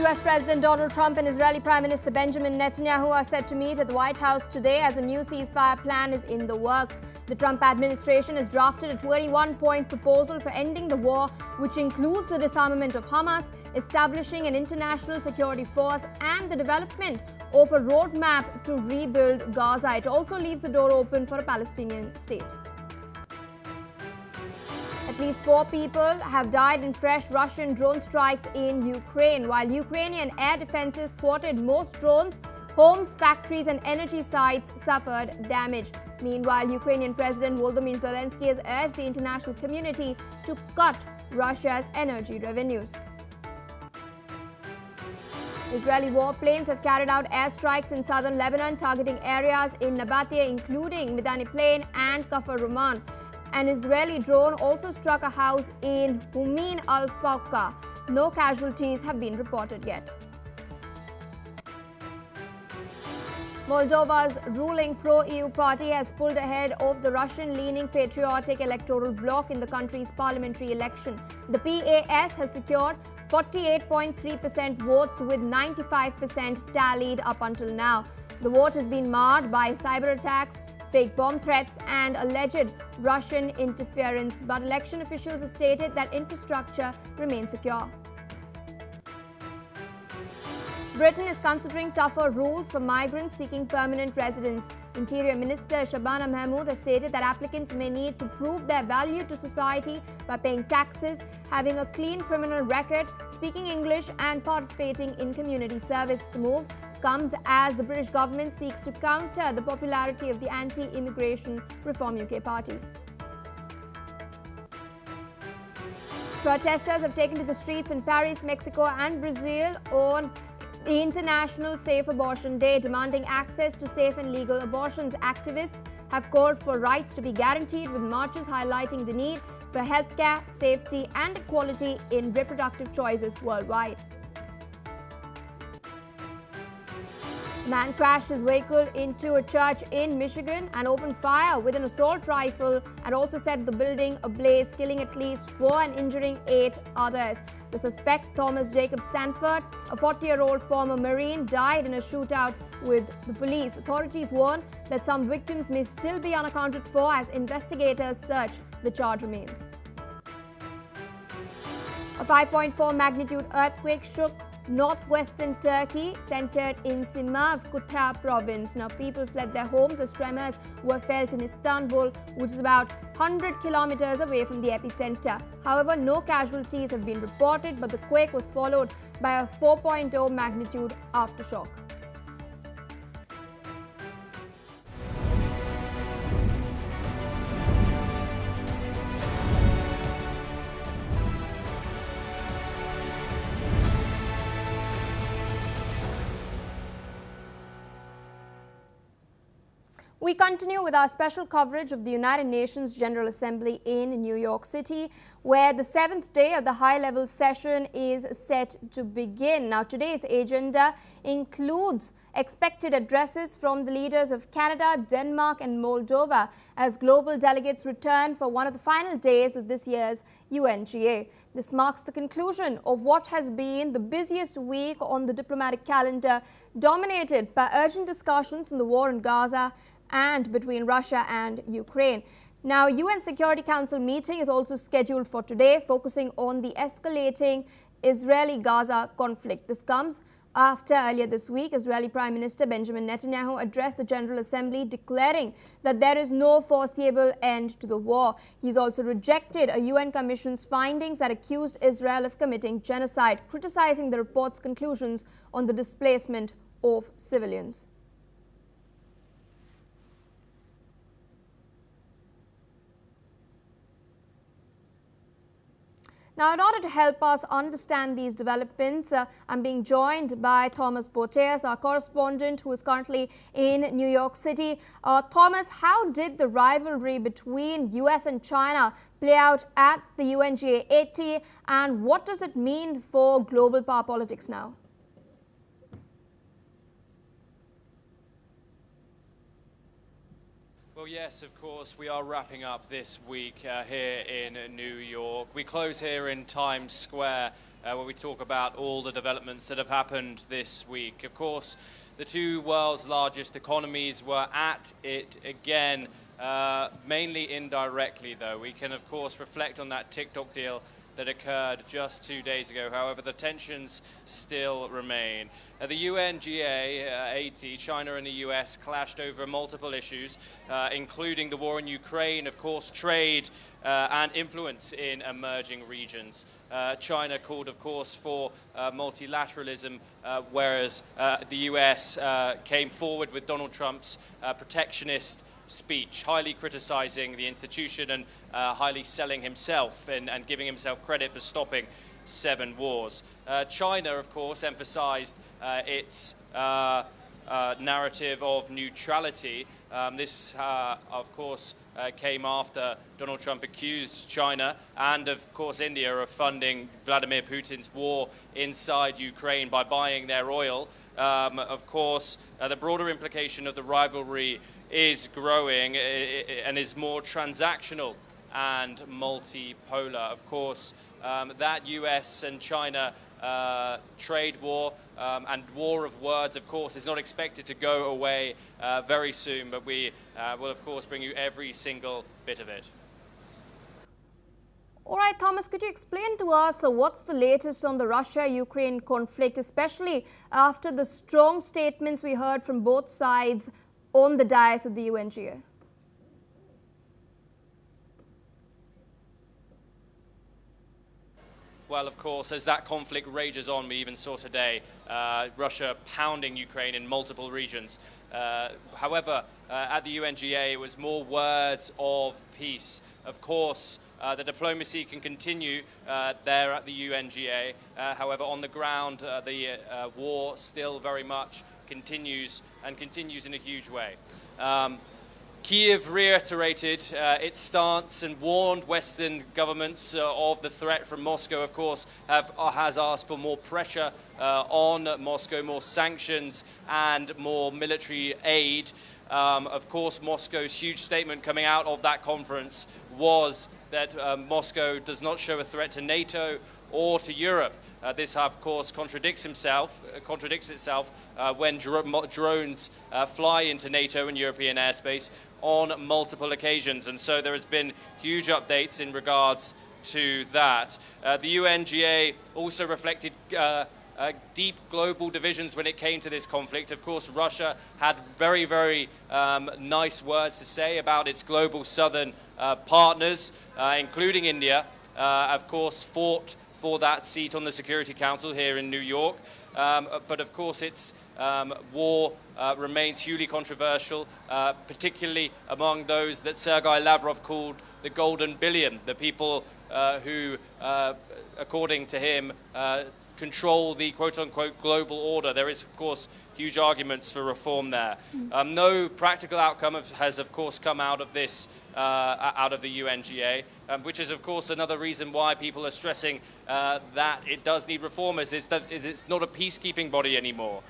U.S. President Donald Trump and Israeli Prime Minister Benjamin Netanyahu are set to meet at the White House today as a new ceasefire plan is in the works. The Trump administration has drafted a 21-point proposal for ending the war, which includes the disarmament of Hamas, establishing an international security force, and the development of a roadmap to rebuild Gaza. It also leaves the door open for a Palestinian state. At least 4 people have died in fresh Russian drone strikes in Ukraine. While Ukrainian air defenses thwarted most drones, homes, factories and energy sites suffered damage. Meanwhile, Ukrainian President Volodymyr Zelensky has urged the international community to cut Russia's energy revenues. Israeli warplanes have carried out airstrikes in southern Lebanon, targeting areas in Nabatea, including Midani Plain and Kafar Ruman. An Israeli drone also struck a house in Umin al-Fawqa. No casualties have been reported yet. Moldova's ruling pro-EU party has pulled ahead of the Russian-leaning patriotic electoral bloc in the country's parliamentary election. The PAS has secured 48.3% votes with 95% tallied up until now. The vote has been marred by cyber attacks, fake bomb threats and alleged Russian interference, but election officials have stated that infrastructure remains secure. Britain is considering tougher rules for migrants seeking permanent residence. Interior Minister Shabana Mahmood has stated that applicants may need to prove their value to society by paying taxes, having a clean criminal record, speaking English and participating in community service. The move comes as the British government seeks to counter the popularity of the anti-immigration Reform UK party. Protesters have taken to the streets in Paris, Mexico and Brazil on the International Safe Abortion Day, demanding access to safe and legal abortions. Activists have called for rights to be guaranteed, with marches highlighting the need for healthcare, safety and equality in reproductive choices worldwide. A man crashed his vehicle into a church in Michigan and opened fire with an assault rifle and also set the building ablaze, killing at least 4 and injuring 8 others. The suspect, Thomas Jacob Sanford, a 40-year-old former Marine, died in a shootout with the police. Authorities warn that some victims may still be unaccounted for as investigators search. The charge remains. A 5.4 magnitude earthquake shook northwestern Turkey, centered in Simavkuta province. Now, people fled their homes as tremors were felt in Istanbul, which is about 100 kilometers away from the epicenter. However, no casualties have been reported, but the quake was followed by a 4.0 magnitude aftershock. We continue with our special coverage of the United Nations General Assembly in New York City, where the 7th day of the high-level session is set to begin. Now, today's agenda includes expected addresses from the leaders of Canada, Denmark and Moldova as global delegates return for one of the final days of this year's UNGA. This marks the conclusion of what has been the busiest week on the diplomatic calendar, dominated by urgent discussions on the war in Gaza and between Russia and Ukraine. Now, UN Security Council meeting is also scheduled for today, focusing on the escalating Israeli-Gaza conflict. This comes after earlier this week, Israeli Prime Minister Benjamin Netanyahu addressed the General Assembly, declaring that there is no foreseeable end to the war. He's also rejected a UN Commission's findings that accused Israel of committing genocide, criticizing the report's conclusions on the displacement of civilians. Now, in order to help us understand these developments, I'm being joined by Thomas Boteas, our correspondent who is currently in New York City. Thomas, how did the rivalry between US and China play out at the UNGA 80, and what does it mean for global power politics now? Well, yes, of course, we are wrapping up this week here in New York. We close here in Times Square where we talk about all the developments that have happened this week. Of course, the two world's largest economies were at it again, mainly indirectly, though. We can, of course, reflect on that TikTok deal that occurred just 2 days ago. However, the tensions still remain. The UNGA 80, China and the US clashed over multiple issues, including the war in Ukraine, of course, trade and influence in emerging regions. China called, of course, for multilateralism, whereas the US came forward with Donald Trump's protectionist speech, highly criticizing the institution and highly selling himself and giving himself credit for stopping 7 wars. China, of course, emphasized its narrative of neutrality. This, of course, came after Donald Trump accused China and, of course, India of funding Vladimir Putin's war inside Ukraine by buying their oil. Of course, the broader implication of the rivalry is growing and is more transactional and multipolar. Of course, that US and China trade war and war of words, of course, is not expected to go away very soon, but we will, of course, bring you every single bit of it. All right, Thomas, could you explain to us what's the latest on the Russia-Ukraine conflict, especially after the strong statements we heard from both sides on the dais of the UNGA? Well, of course, as that conflict rages on, we even saw today Russia pounding Ukraine in multiple regions. However, at the UNGA, it was more words of peace. Of course, the diplomacy can continue there at the UNGA. However, on the ground, the war still very much continues in a huge way. Kyiv reiterated its stance and warned Western governments of the threat from Moscow. Of course, has asked for more pressure on Moscow, more sanctions and more military aid. Of course, Moscow's huge statement coming out of that conference was that Moscow does not show a threat to NATO or to Europe. This, of course, contradicts itself when drones fly into NATO and European airspace on multiple occasions. And so there has been huge updates in regards to that. The UNGA also reflected deep global divisions when it came to this conflict. Of course, Russia had very, very nice words to say about its global southern partners, including India. Of course, fought for that seat on the Security Council here in New York. But of course, its war remains hugely controversial, particularly among those that Sergei Lavrov called the Golden Billion, the people who, according to him, control the quote-unquote global order. There is, of course, huge arguments for reform there. No practical outcome has, of course, come out of this, out of the UNGA, which is, of course, another reason why people are stressing that it does need reformers, is that it's not a peacekeeping body anymore.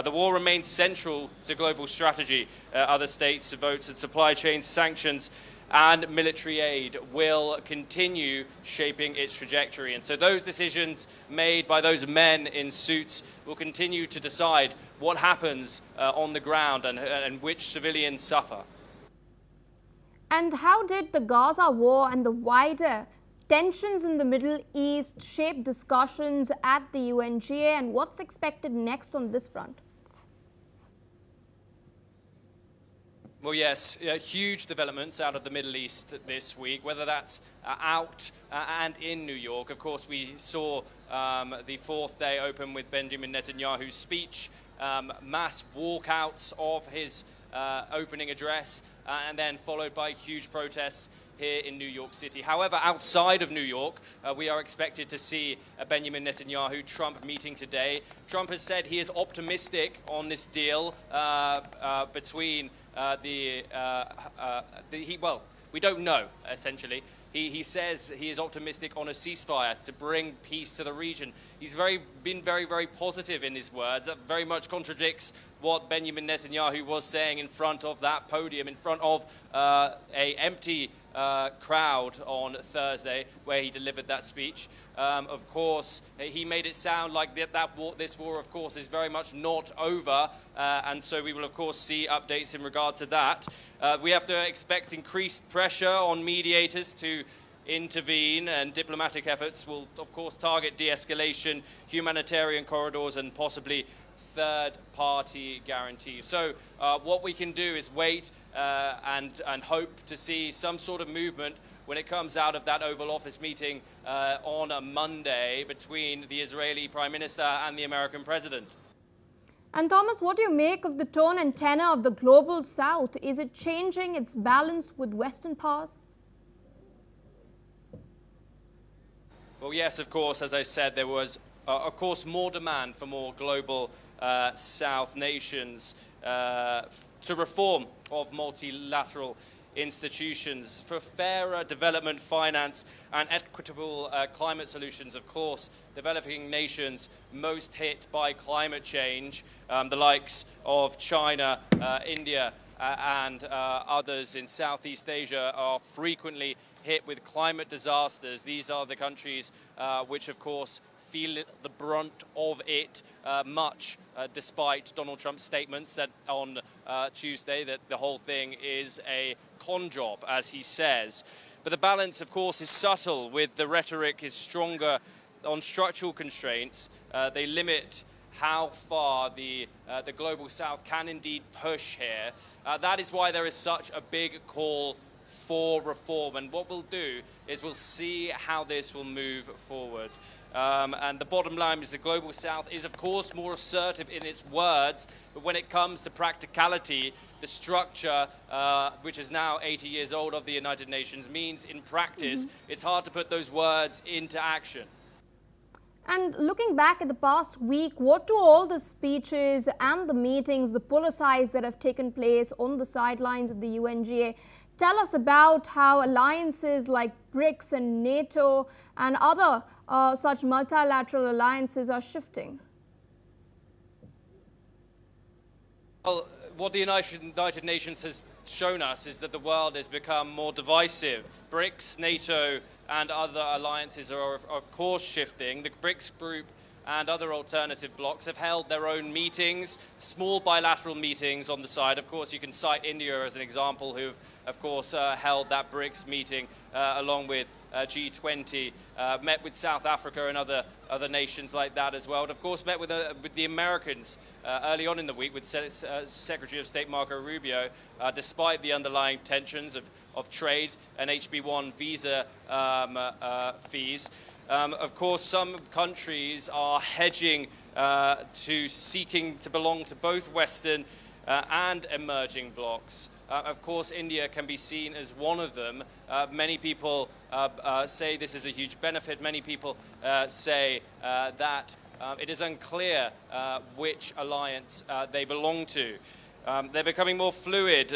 The war remains central to global strategy. Other states, votes and supply chains, sanctions, and military aid will continue shaping its trajectory. And so those decisions made by those men in suits will continue to decide what happens on the ground and which civilians suffer. And how did the Gaza war and the wider tensions in the Middle East shape discussions at the UNGA, and what's expected next on this front? Well, yes, huge developments out of the Middle East this week, whether that's out and in New York. Of course, we saw the fourth day open with Benjamin Netanyahu's speech, mass walkouts of his opening address, and then followed by huge protests here in New York City. However, outside of New York, we are expected to see a Benjamin Netanyahu-Trump meeting today. Trump has said he is optimistic on this deal between well, we don't know, essentially. He says he is optimistic on a ceasefire to bring peace to the region. He's been very positive in his words. That very much contradicts what Benjamin Netanyahu was saying in front of that podium, in front of a empty crowd on Thursday where he delivered that speech. Of course, he made it sound like this war, of course, is very much not over, and so we will, of course, see updates in regard to that. We have to expect increased pressure on mediators to intervene, and diplomatic efforts will, of course, target de-escalation, humanitarian corridors, and possibly third-party guarantees. So what we can do is wait and hope to see some sort of movement when it comes out of that Oval Office meeting on a Monday between the Israeli Prime Minister and the American President. And Thomas, what do you make of the tone and tenor of the global South? Is it changing its balance with Western powers? Well, yes, of course, as I said, there was, of course, more demand for more global South nations to reform of multilateral institutions, for fairer development finance and equitable climate solutions. Of course, developing nations most hit by climate change, the likes of China, India, and others in Southeast Asia are frequently hit with climate disasters. These are the countries which, of course, feel the brunt of it much, despite Donald Trump's statements that on Tuesday that the whole thing is a con job, as he says. But the balance, of course, is subtle, with the rhetoric is stronger on structural constraints. They limit how far the global South can indeed push here. That is why there is such a big call for reform, and what we'll do is we'll see how this will move forward. And the bottom line is the global South is, of course, more assertive in its words, but when it comes to practicality, the structure, which is now 80 years old, of the United Nations, means in practice it's hard to put those words into action. And looking back at the past week, what do all the speeches and the meetings, the policies that have taken place on the sidelines of the UNGA, tell us about how alliances like BRICS and NATO and other such multilateral alliances are shifting? Well, what the United Nations has shown us is that the world has become more divisive. BRICS, NATO, and other alliances are, of course, shifting. The BRICS group and other alternative blocs have held their own meetings, small bilateral meetings on the side. Of course, you can cite India as an example, who've, of course, held that BRICS meeting along with G20, met with South Africa and other nations like that as well, and of course met with the Americans early on in the week with Secretary of State Marco Rubio, despite the underlying tensions of trade and HB1 visa fees. Of course, some countries are hedging to seeking to belong to both Western and emerging blocs. Of course, India can be seen as one of them. Many people say this is a huge benefit. Many people say that it is unclear which alliance they belong to. They're becoming more fluid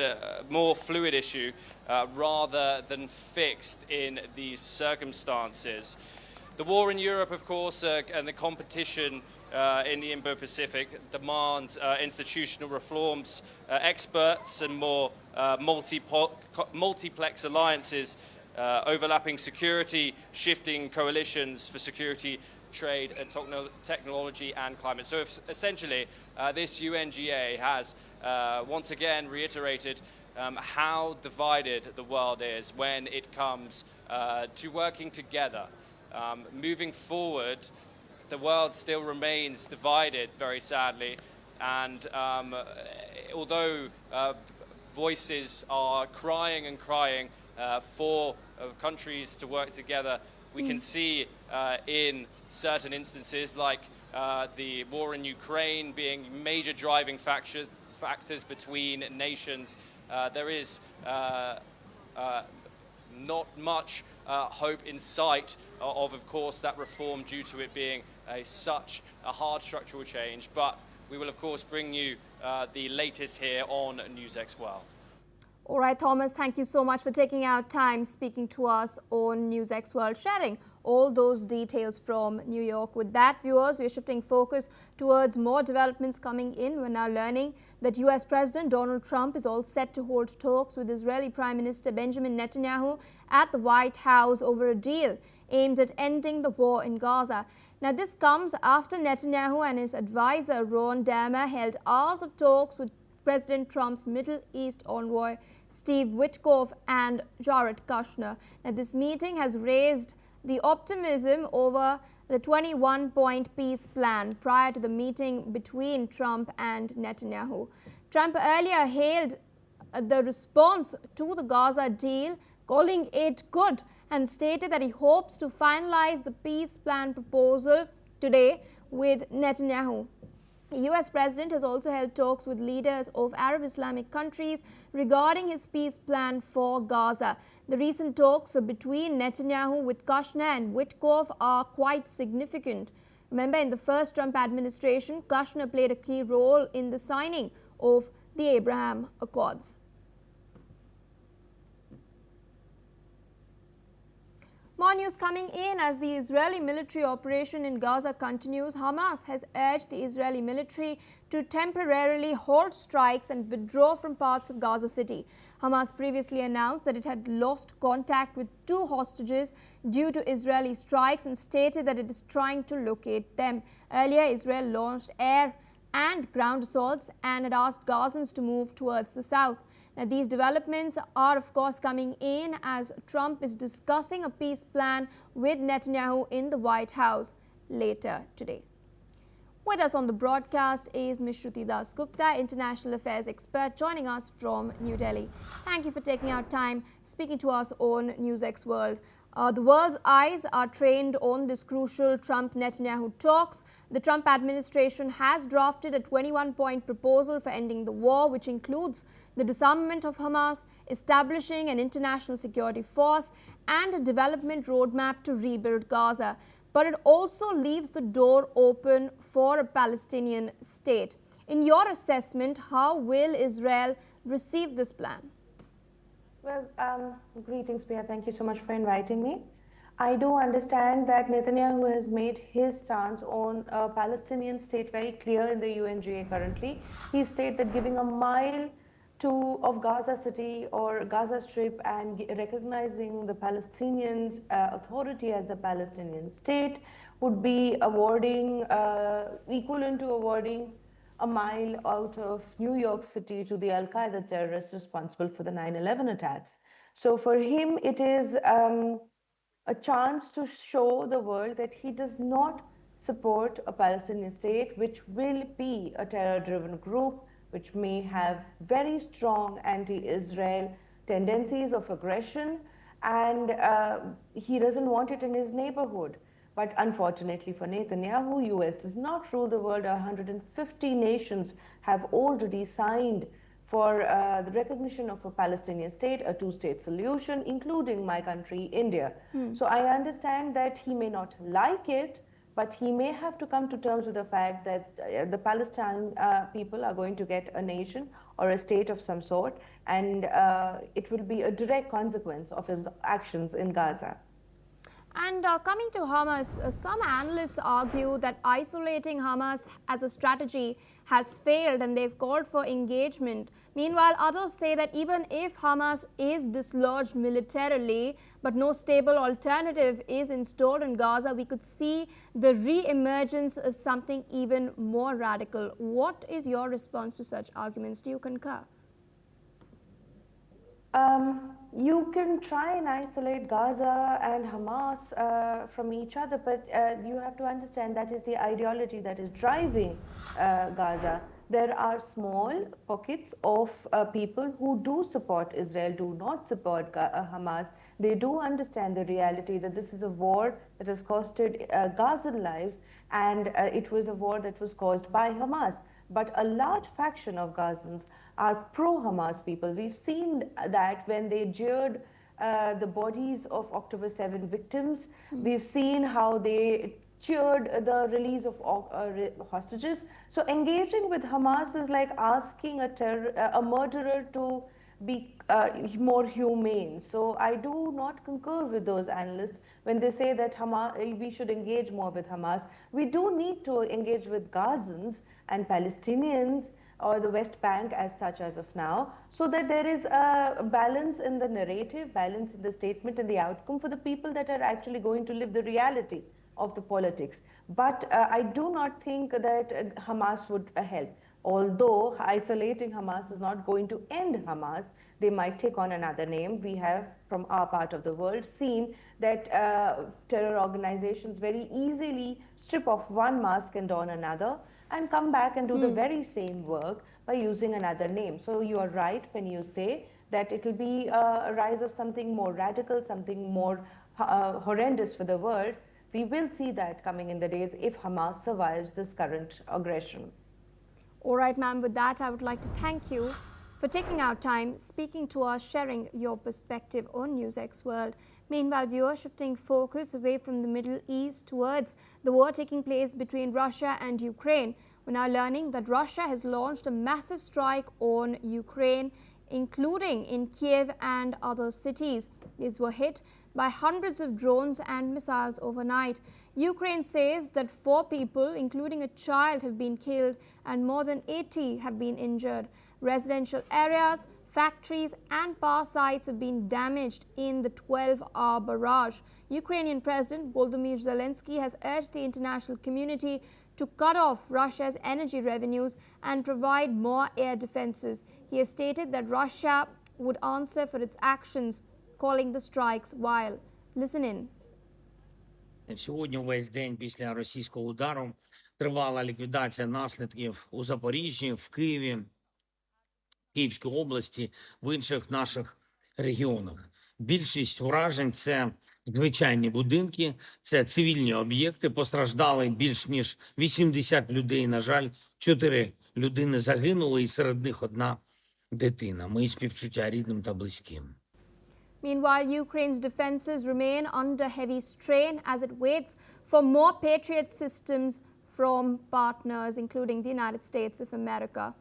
issue rather than fixed in these circumstances. The war in Europe, of course, and the competition in the Indo-Pacific demands institutional reforms, experts and more multiplex alliances, overlapping security, shifting coalitions for security, trade, and technology and climate. So essentially, this UNGA has once again reiterated how divided the world is when it comes to working together. Moving forward, the world still remains divided, very sadly, and although voices are crying and crying for countries to work together, we can see in certain instances, like the war in Ukraine being major driving factors between nations, there is not much hope in sight of course, that reform due to it being such a hard structural change. But we will, of course, bring you the latest here on NewsX World. All right, Thomas, thank you so much for taking out time speaking to us on NewsX World, sharing all those details from New York. With that, viewers, we're shifting focus towards more developments coming in. We're now learning that US President Donald Trump is all set to hold talks with Israeli Prime Minister Benjamin Netanyahu at the White House over a deal aimed at ending the war in Gaza. Now, this comes after Netanyahu and his advisor Ron Dermer held hours of talks with President Trump's Middle East envoy Steve Witkoff and Jared Kushner. Now, this meeting has raised the optimism over the 21-point peace plan prior to the meeting between Trump and Netanyahu. Trump earlier hailed the response to the Gaza deal, calling it good, and stated that he hopes to finalize the peace plan proposal today with Netanyahu. The US President has also held talks with leaders of Arab-Islamic countries regarding his peace plan for Gaza. The recent talks between Netanyahu with Kushner and Witkoff are quite significant. Remember, in the first Trump administration, Kushner played a key role in the signing of the Abraham Accords. More news coming in as the Israeli military operation in Gaza continues. Hamas has urged the Israeli military to temporarily halt strikes and withdraw from parts of Gaza City. Hamas previously announced that it had lost contact with 2 hostages due to Israeli strikes and stated that it is trying to locate them. Earlier, Israel launched air and ground assaults and had asked Gazans to move towards the south. Now, these developments are, of course, coming in as Trump is discussing a peace plan with Netanyahu in the White House later today. With us on the broadcast is Ms. Shruti Das Gupta, International Affairs expert, joining us from New Delhi. Thank you for taking out time speaking to us on NewsX World. The world's eyes are trained on this crucial Trump-Netanyahu talks. The Trump administration has drafted a 21-point proposal for ending the war, which includes the disarmament of Hamas, establishing an international security force, and a development roadmap to rebuild Gaza. But it also leaves the door open for a Palestinian state. In your assessment, how will Israel receive this plan? Well, greetings, Priya. Thank you so much for inviting me. I do understand that Netanyahu has made his stance on a Palestinian state very clear in the UNGA currently. He stated that giving a mile of Gaza City or Gaza Strip and recognizing the Palestinian authority as the Palestinian state would be awarding, equivalent to awarding a mile out of New York City to the Al-Qaeda terrorists responsible for the 9/11 attacks. So for him, it is a chance to show the world that he does not support a Palestinian state, which will be a terror-driven group, which may have very strong anti-Israel tendencies of aggression, and he doesn't want it in his neighborhood. But unfortunately for Netanyahu, US does not rule the world. 150 nations have already signed for the recognition of a Palestinian state, a 2-state solution, including my country, India. So I understand that he may not like it, but he may have to come to terms with the fact that the Palestine people are going to get a nation or a state of some sort, and it will be a direct consequence of his actions in Gaza. And coming to Hamas, some analysts argue that isolating Hamas as a strategy has failed and they've called for engagement. Meanwhile, others say that even if Hamas is dislodged militarily, but no stable alternative is installed in Gaza, we could see the re-emergence of something even more radical. What is your response to such arguments? Do you concur? You can try and isolate Gaza and Hamas from each other, but you have to understand that is the ideology that is driving Gaza. There are small pockets of people who do support Israel, do not support Hamas. They do understand the reality that this is a war that has costed Gazan lives, and it was a war that was caused by Hamas. But a large faction of Gazans are pro-Hamas people. We've seen that when they jeered the bodies of October 7 victims. We've seen how they cheered the release of hostages. So engaging with Hamas is like asking a murderer to be more humane. So I do not concur with those analysts when they say that we should engage more with Hamas. We do need to engage with Gazans and Palestinians or the West Bank as such as of now, so that there is a balance in the narrative, balance in the statement and the outcome for the people that are actually going to live the reality of the politics. But I do not think that Hamas would help. Although isolating Hamas is not going to end Hamas, they might take on another name. We have, from our part of the world, seen that terror organizations very easily strip off one mask and don another, and come back and do the very same work by using another name. So you are right when you say that it will be a rise of something more radical, something more horrendous for the world. We will see that coming in the days if Hamas survives this current aggression. All right, ma'am, with that, I would like to thank you for taking out time, speaking to us, sharing your perspective on NewsX World. Meanwhile, viewers, shifting focus away from the Middle East towards the war taking place between Russia and Ukraine. We're now learning that Russia has launched a massive strike on Ukraine, including in Kiev and other cities. These were hit by hundreds of drones and missiles overnight. Ukraine says that 4 people, including a child, have been killed and more than 80 have been injured. Residential areas, factories and power sites have been damaged in the 12-hour barrage. Ukrainian President Volodymyr Zelensky has urged the international community to cut off Russia's energy revenues and provide more air defenses. He has stated that Russia would answer for its actions, calling the strikes vile. Listen in. Сьогодні увесь день після російського удару тривала ліквідація наслідків у Запоріжжі, в Києві, Київській області, в інших наших регіонах. Більшість уражень – це звичайні будинки, це цивільні об'єкти. Постраждали більш ніж 80 людей. На жаль, 4 людини загинули, і серед них одна дитина. Мої співчуття рідним та близьким. Meanwhile, Ukraine's defenses remain under heavy strain as it waits for more Patriot systems from partners, including the United States of America.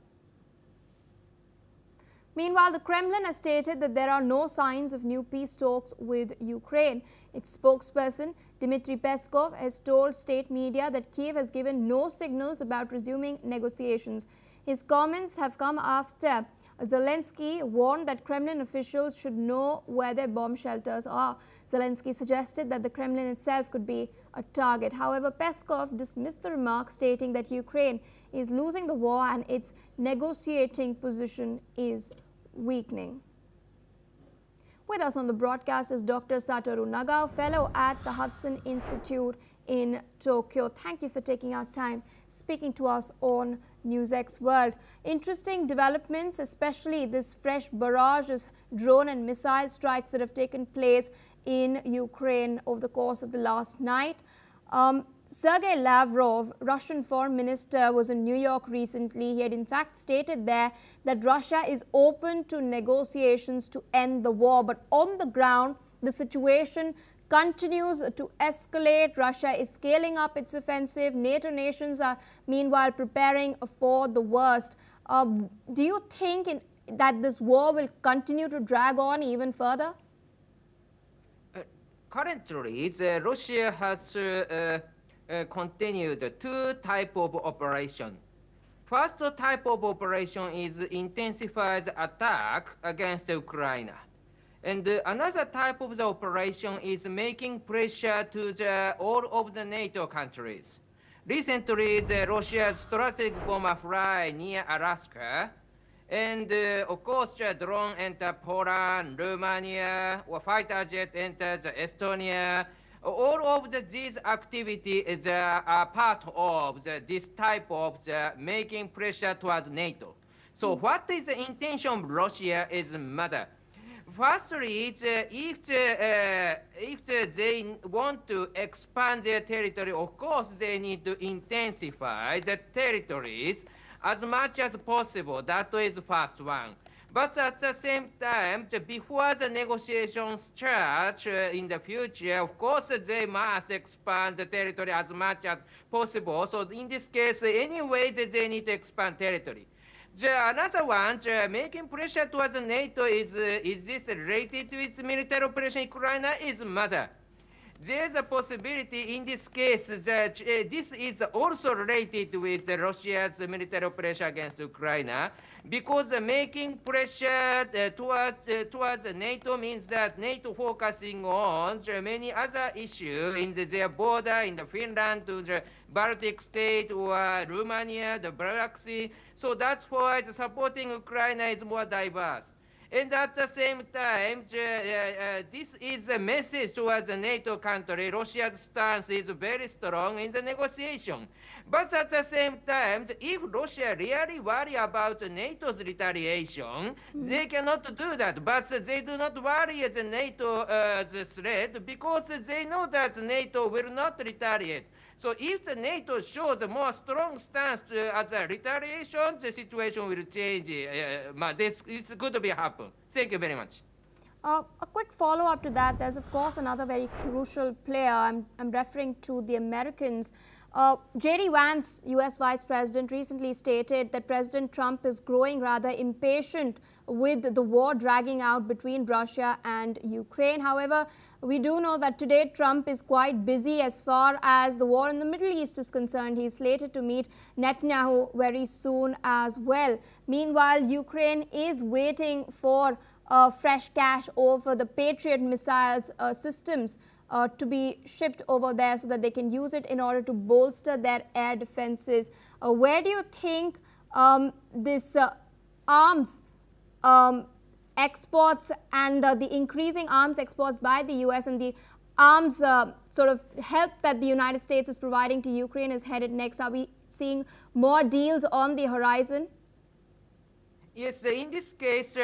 Meanwhile, the Kremlin has stated that there are no signs of new peace talks with Ukraine. Its spokesperson, Dmitry Peskov, has told state media that Kiev has given no signals about resuming negotiations. His comments have come after Zelensky warned that Kremlin officials should know where their bomb shelters are. Zelensky suggested that the Kremlin itself could be a target. However, Peskov dismissed the remark, stating that Ukraine is losing the war and its negotiating position is weakening. With us on the broadcast is Dr. Satoru Nagao, fellow at the Hudson Institute in Tokyo. Thank you for taking our time speaking to us on NewsX World. Interesting developments, especially this fresh barrage of drone and missile strikes that have taken place in Ukraine over the course of the last night. Sergei Lavrov, Russian foreign minister, was in New York recently. He had in fact stated there that Russia is open to negotiations to end the war. But on the ground, the situation continues to escalate. Russia is scaling up its offensive. NATO nations are meanwhile preparing for the worst. Do you think that this war will continue to drag on even further? Currently, Russia has continued 2 types of operation. First type of operation is intensified attack against Ukraine. And another type of the operation is making pressure to all of the NATO countries. Recently, Russia's strategic bomber fly near Alaska, and of course, the drone enter Poland, Romania, or fighter jet enters Estonia. All of these activities are part of this type of making pressure toward NATO. So what is the intention of Russia is matter. Firstly, if they want to expand their territory, of course they need to intensify the territories as much as possible. That is the first one. But at the same time, before the negotiations start in the future, of course they must expand the territory as much as possible. So in this case, anyway, they need to expand territory. Another one, making pressure towards NATO is this related to its military operation in Ukraine is matter. There's a possibility in this case that this is also related with Russia's military operation against Ukraine, because making pressure towards NATO means that NATO focusing on many other issues in their border, in the Finland to the Baltic state or Romania, the Black Sea. So that's why the supporting Ukraine is more diverse. And at the same time, this is a message towards the NATO country. Russia's stance is very strong in the negotiation. But at the same time, if Russia really worry about NATO's retaliation, they cannot do that. But they do not worry the NATO the threat because they know that NATO will not retaliate. So if the NATO shows a more strong stance as a retaliation, the situation will change. It's good to be happen. Thank you very much. A quick follow-up to that, there's of course another very crucial player. I'm referring to the Americans. J.D. Vance, U.S. Vice President, recently stated that President Trump is growing rather impatient with the war dragging out between Russia and Ukraine. However, we do know that today Trump is quite busy as far as the war in the Middle East is concerned. He's slated to meet Netanyahu very soon as well. Meanwhile, Ukraine is waiting for fresh cash over the Patriot missiles systems to be shipped over there so that they can use it in order to bolster their air defenses. Where do you think this arms exports and the increasing arms exports by the US and the arms sort of help that the United States is providing to Ukraine is headed next? Are we seeing more deals on the horizon? Yes, in this case,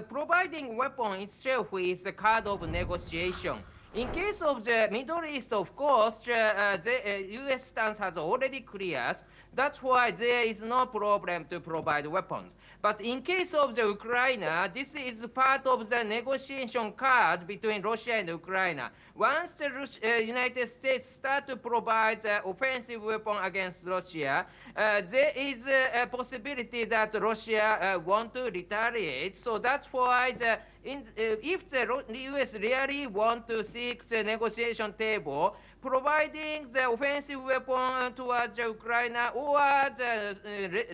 providing weapon itself is a card of negotiation. In case of the Middle East, of course, the U.S. stance has already cleared. That's why there is no problem to provide weapons. But in case of the Ukraine, this is part of the negotiation card between Russia and Ukraine. Once the United States start to provide offensive weapon against Russia, there is a possibility that Russia want to retaliate. So that's why if the U.S. really want to seek the negotiation table, providing the offensive weapon towards Ukraine or the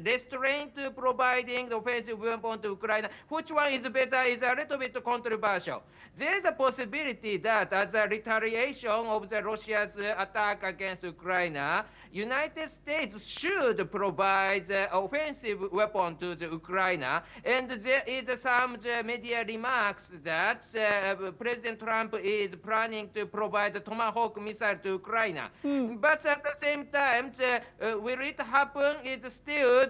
restraint to providing the offensive weapon to Ukraine, which one is better is a little bit controversial. There is a possibility that as a retaliation of the Russia's attack against Ukraine, United States should provide the offensive weapon to the Ukraine. And there is some media remarks that President Trump is planning to provide the Tomahawk missile to Ukraine. But at the same time, will it happen? It's still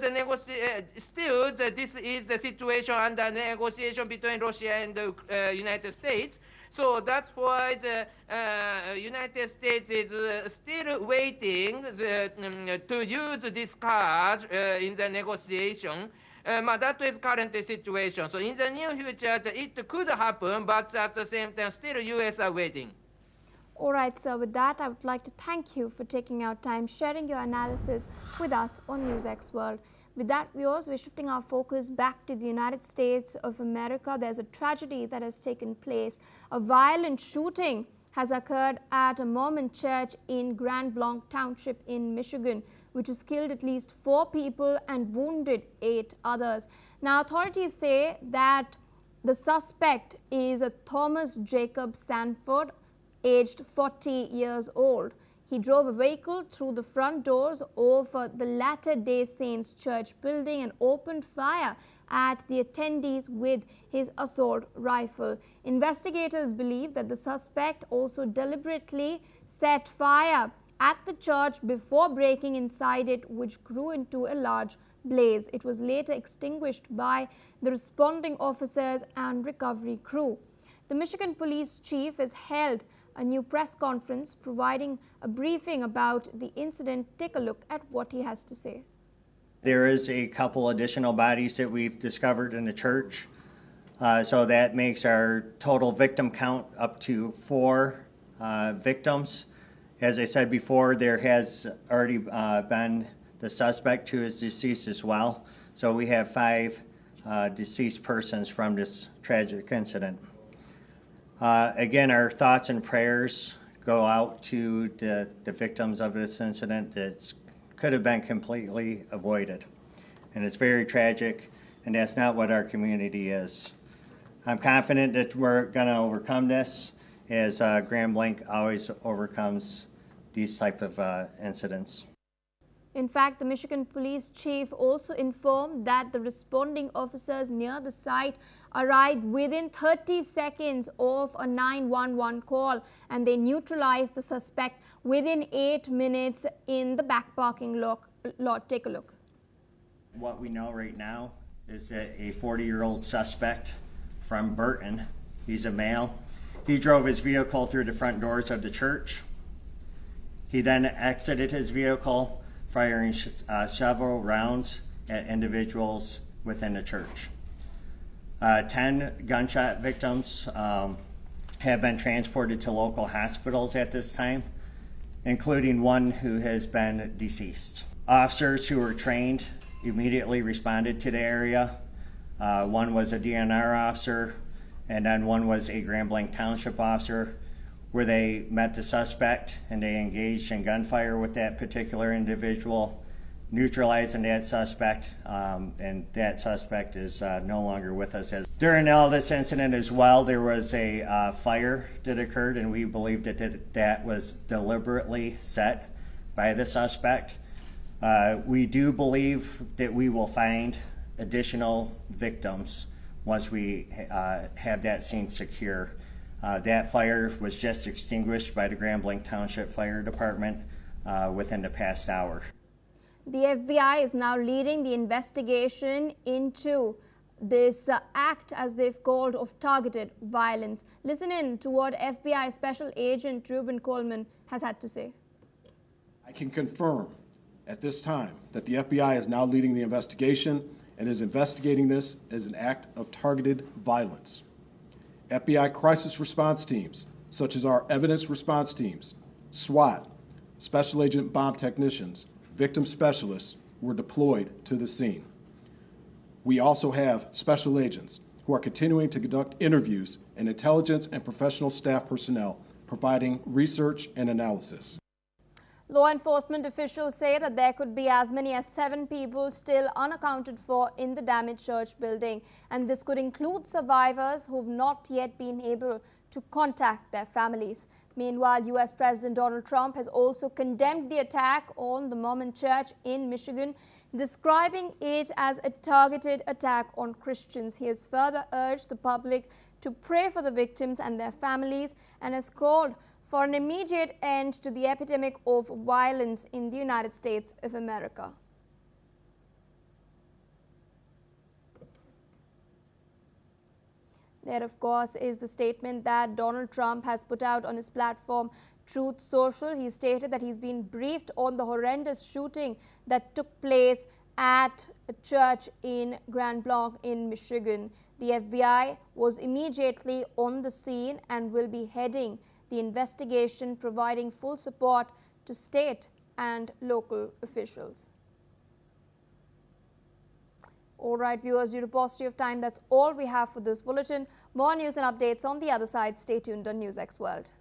this is the situation under negotiation between Russia and the United States. So that's why the United States is still waiting to use this card in the negotiation. That is current situation. So in the near future, it could happen, but at the same time, still U.S. are waiting. All right, sir. With that, I would like to thank you for taking out time, sharing your analysis with us on NewsX World. With that, viewers, we're shifting our focus back to the United States of America. There's a tragedy that has taken place. A violent shooting has occurred at a Mormon church in Grand Blanc Township in Michigan, which has killed at least 4 people and wounded 8 others. Now, authorities say that the suspect is a Thomas Jacob Sanford, aged 40 years old. He drove a vehicle through the front doors of the Latter-day Saints Church building and opened fire at the attendees with his assault rifle. Investigators believe that the suspect also deliberately set fire at the church before breaking inside it, which grew into a large blaze. It was later extinguished by the responding officers and recovery crew. The Michigan police chief has held a new press conference providing a briefing about the incident. Take a look at what he has to say. There is a couple additional bodies that we've discovered in the church. So that makes our total victim count up to 4 victims. As I said before, there has already been the suspect who is deceased as well. So we have 5 deceased persons from this tragic incident. Again, our thoughts and prayers go out to the victims of this incident that could have been completely avoided. And it's very tragic, and that's not what our community is. I'm confident that we're going to overcome this, as Grand Blanc always overcomes these type of incidents. In fact, the Michigan police chief also informed that the responding officers near the site arrived within 30 seconds of a 911 call, and they neutralized the suspect within 8 minutes in the back parking lot. Take a look. What we know right now is that a 40-year-old suspect from Burton, he's a male, he drove his vehicle through the front doors of the church. He then exited his vehicle, firing several rounds at individuals within the church. 10 gunshot victims have been transported to local hospitals at this time, including one who has been deceased. Officers who were trained immediately responded to the area. One was a DNR officer, and then one was a Grand Blanc Township officer, where they met the suspect and they engaged in gunfire with that particular individual, neutralizing that suspect, and that suspect is no longer with us. During all this incident as well, there was a fire that occurred, and we believe that was deliberately set by the suspect. We do believe that we will find additional victims once we have that scene secure. That fire was just extinguished by the Grand Blanc Township Fire Department within the past hour. The FBI is now leading the investigation into this act, as they've called, of targeted violence. Listen in to what FBI Special Agent Reuben Coleman has had to say. I can confirm at this time that the FBI is now leading the investigation and is investigating this as an act of targeted violence. FBI crisis response teams, such as our evidence response teams, SWAT, Special Agent bomb technicians, victim specialists, were deployed to the scene. We also have special agents who are continuing to conduct interviews and intelligence and professional staff personnel providing research and analysis. Law enforcement officials say that there could be as many as 7 people still unaccounted for in the damaged church building, and this could include survivors who have not yet been able to contact their families. Meanwhile, U.S. President Donald Trump has also condemned the attack on the Mormon Church in Michigan, describing it as a targeted attack on Christians. He has further urged the public to pray for the victims and their families, and has called for an immediate end to the epidemic of violence in the United States of America. There, of course, is the statement that Donald Trump has put out on his platform, Truth Social. He stated that he's been briefed on the horrendous shooting that took place at a church in Grand Blanc in Michigan. The FBI was immediately on the scene and will be heading the investigation, providing full support to state and local officials. All right, viewers, due to paucity of time, that's all we have for this bulletin. More news and updates on the other side. Stay tuned on NewsX World.